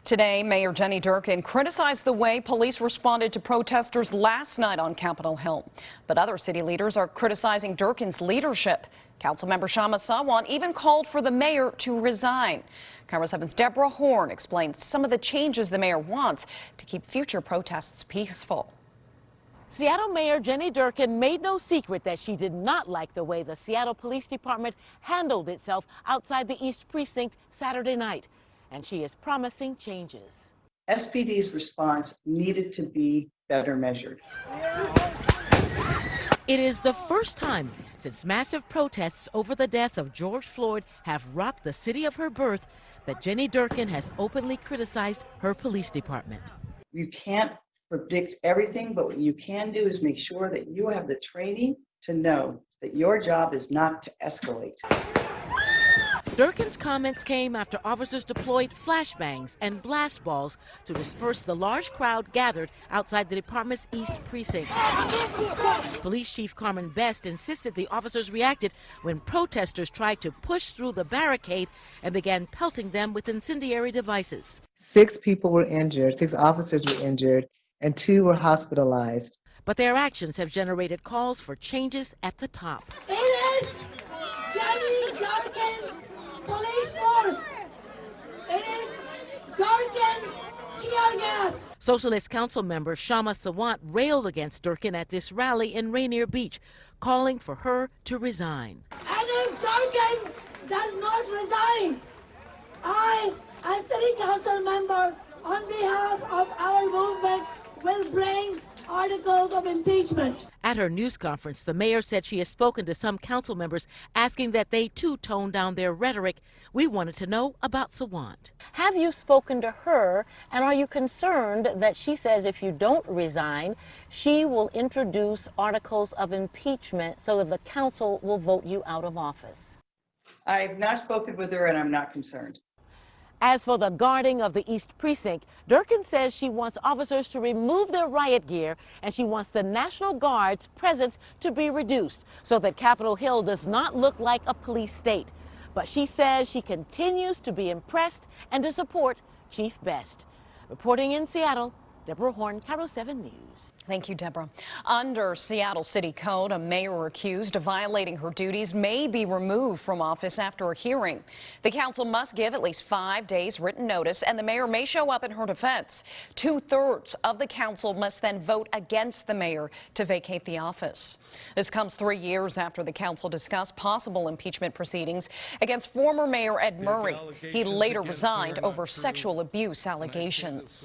Today, Mayor Jenny Durkan criticized the way police responded to protesters last night on Capitol Hill. But other city leaders are criticizing Durkan's leadership. Councilmember Sawant even called for the mayor to resign. KIRO 7's Deborah Horn explains some of the changes the mayor wants to keep future protests peaceful. Seattle Mayor Jenny Durkan made no secret that she did not like the way the Seattle Police Department handled itself outside the East Precinct Saturday night. And she is promising changes. SPD's response needed to be better measured. It is the first time since massive protests over the death of George Floyd have rocked the city of her birth that Jenny Durkan has openly criticized her police department. You can't predict everything, but what you can do is make sure that you have the training to know that your job is not to escalate. Durkan's comments came after officers deployed flashbangs and blast balls to disperse the large crowd gathered outside the department's East Precinct. Police Chief Carmen Best insisted the officers reacted when protesters tried to push through the barricade and began pelting them with incendiary devices. 6 people were injured, 6 officers were injured, and 2 were hospitalized. But their actions have generated calls for changes at the top. It is Jenny Durkan's police force. It is Durkan's tear gas. Socialist Council member Sawant railed against Durkan at this rally in Rainier Beach, calling for her to resign. And if Durkan does not resign, I, as city council member, on behalf of our movement, will bring articles of impeachment. At her news conference, the mayor said she has spoken to some council members asking that they too tone down their rhetoric. We wanted to know about Sawant. Have you spoken to her, and are you concerned that she says if you don't resign, she will introduce articles of impeachment so that the council will vote you out of office? I've not spoken with her and I'm not concerned. As for the guarding of the East Precinct, Durkan says she wants officers to remove their riot gear, and she wants the National Guard's presence to be reduced so that Capitol Hill does not look like a police state. But she says she continues to be impressed and to support Chief Best. Reporting in Seattle, Deborah Horn, KIRO 7 News. Thank you, Deborah. Under Seattle City Code, a mayor accused of violating her duties may be removed from office after a hearing. The council must give at least 5 days written notice, and the mayor may show up in her defense. 2/3 of the council must then vote against the mayor to vacate the office. This comes 3 years after the council discussed possible impeachment proceedings against former Mayor Ed Murray. He later resigned over sexual abuse allegations.